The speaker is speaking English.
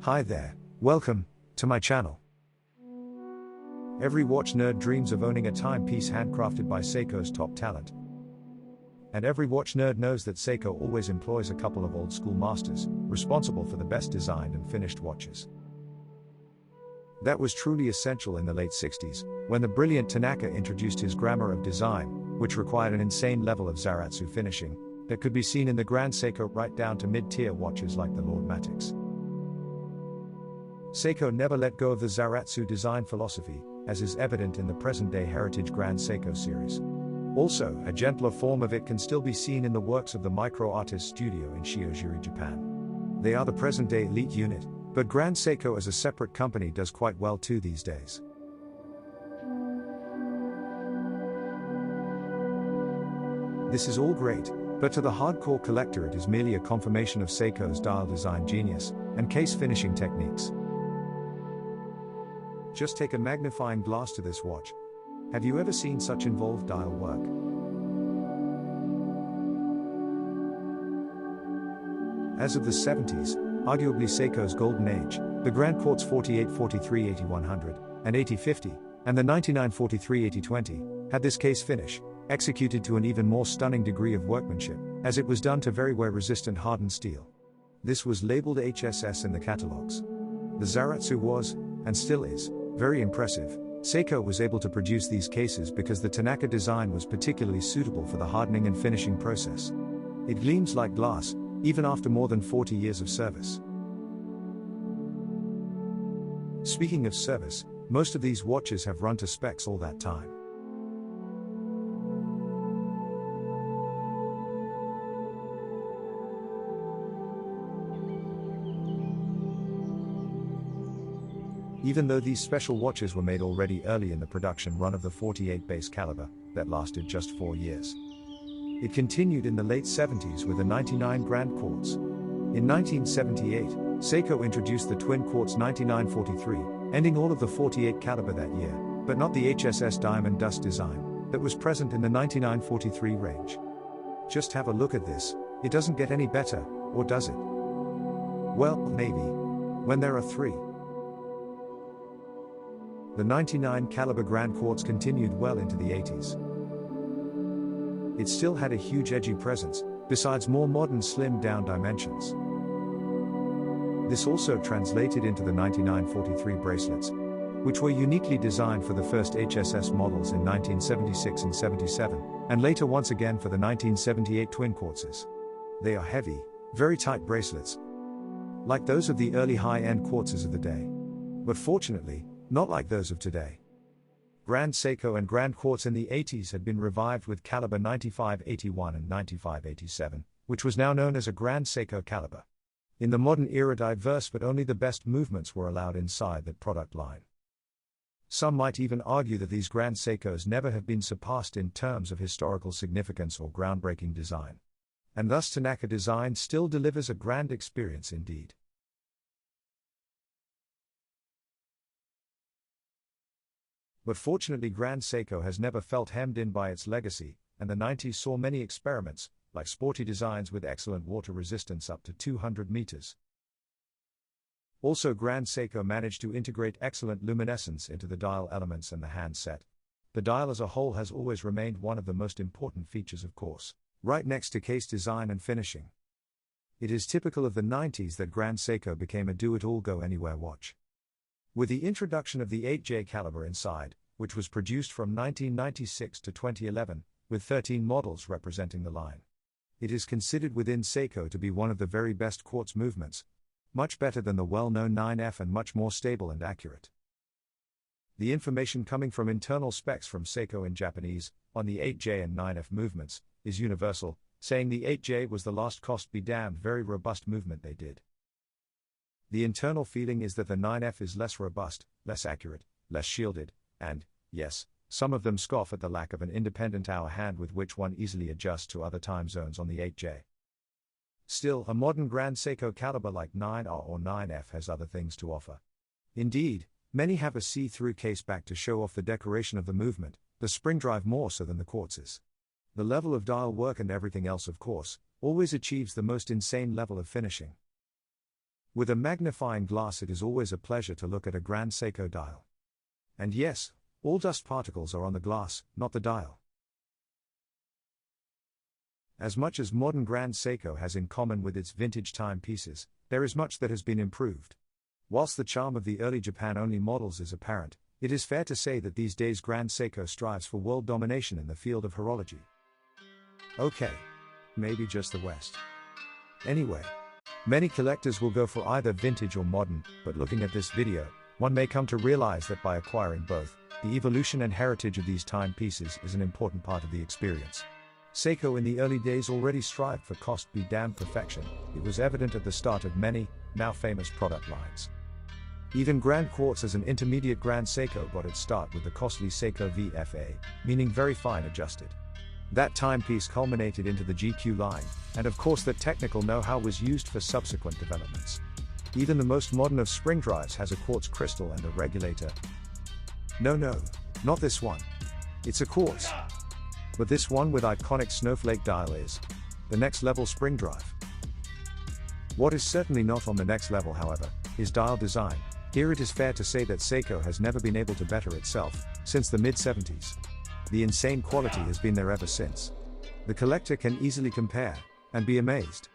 Hi there, welcome to my channel. Every watch nerd dreams of owning a timepiece handcrafted by Seiko's top talent. And every watch nerd knows that Seiko always employs a couple of old school masters, responsible for the best designed and finished watches. That was truly essential in the late 60s, when the brilliant Tanaka introduced his grammar of design, which required an insane level of Zaratsu finishing, that could be seen in the Grand Seiko right down to mid-tier watches like the Lord Matix. Seiko never let go of the Zaratsu design philosophy, as is evident in the present-day Heritage Grand Seiko series. Also, a gentler form of it can still be seen in the works of the Micro Artist Studio in Shiojiri, Japan. They are the present-day elite unit, but Grand Seiko as a separate company does quite well too these days. This is all great, but to the hardcore collector it is merely a confirmation of Seiko's dial design genius and case finishing techniques. Just take a magnifying glass to this watch. Have you ever seen such involved dial work? As of the 70s, arguably Seiko's golden age, the Grand Quartz 4843 8100, and 8050, and the 9943 8020, had this case finish, executed to an even more stunning degree of workmanship, as it was done to very wear-resistant hardened steel. This was labeled HSS in the catalogs. The Zaratsu was, and still is, very impressive. Seiko was able to produce these cases because the Tanaka design was particularly suitable for the hardening and finishing process. It gleams like glass, even after more than 40 years of service. Speaking of service, most of these watches have run to specs all that time. Even though these special watches were made already early in the production run of the 48 base caliber, that lasted just 4 years. It continued in the late 70s with the 99 Grand Quartz. In 1978, Seiko introduced the twin quartz 9943, ending all of the 48 caliber that year, but not the HSS diamond dust design that was present in the 9943 range. Just have a look at this, it doesn't get any better, or does it? Well, maybe. When there are three. The 99 caliber Grand Quartz continued well into the 80s. It still had a huge edgy presence, besides more modern slimmed-down dimensions. This also translated into the 9943 bracelets, which were uniquely designed for the first HSS models in 1976 and 77, and later once again for the 1978 twin quartzes. They are heavy, very tight bracelets, like those of the early high-end quartzes of the day. But fortunately, not like those of today. Grand Seiko and Grand Quartz in the 80s had been revived with caliber 9581 and 9587, which was now known as a Grand Seiko caliber. In the modern era, diverse but only the best movements were allowed inside that product line. Some might even argue that these Grand Seikos never have been surpassed in terms of historical significance or groundbreaking design. And thus Tanaka design still delivers a grand experience indeed. But fortunately Grand Seiko has never felt hemmed in by its legacy, and the 90s saw many experiments, like sporty designs with excellent water resistance up to 200 meters. Also Grand Seiko managed to integrate excellent luminescence into the dial elements and the handset. The dial as a whole has always remained one of the most important features, of course, right next to case design and finishing. It is typical of the 90s that Grand Seiko became a do-it-all go-anywhere watch. With the introduction of the 8J caliber inside, which was produced from 1996 to 2011, with 13 models representing the line. It is considered within Seiko to be one of the very best quartz movements, much better than the well-known 9F and much more stable and accurate. The information coming from internal specs from Seiko in Japanese, on the 8J and 9F movements, is universal, saying the 8J was the last cost be damned very robust movement they did. The internal feeling is that the 9F is less robust, less accurate, less shielded, and, yes, some of them scoff at the lack of an independent hour hand with which one easily adjusts to other time zones on the 8J. Still, a modern Grand Seiko caliber like 9R or 9F has other things to offer. Indeed, many have a see-through case back to show off the decoration of the movement, the spring drive more so than the quartzes. The level of dial work and everything else, of course, always achieves the most insane level of finishing. With a magnifying glass, it is always a pleasure to look at a Grand Seiko dial. And yes, all dust particles are on the glass, not the dial. As much as modern Grand Seiko has in common with its vintage timepieces, there is much that has been improved. Whilst the charm of the early Japan-only models is apparent, it is fair to say that these days Grand Seiko strives for world domination in the field of horology. Okay. Maybe just the West. Anyway. Many collectors will go for either vintage or modern, but looking at this video, one may come to realize that by acquiring both, the evolution and heritage of these timepieces is an important part of the experience. Seiko in the early days already strived for cost-be-damned perfection. It was evident at the start of many, now famous product lines. Even Grand Quartz as an intermediate Grand Seiko got its start with the costly Seiko VFA, meaning very fine adjusted. That timepiece culminated into the GQ line, and of course that technical know-how was used for subsequent developments. Even the most modern of spring drives has a quartz crystal and a regulator. No, not this one. It's a quartz. But this one with iconic snowflake dial is the next level spring drive. What is certainly not on the next level, however, is dial design. Here it is fair to say that Seiko has never been able to better itself, since the mid-70s. The insane quality has been there ever since. The collector can easily compare, and be amazed.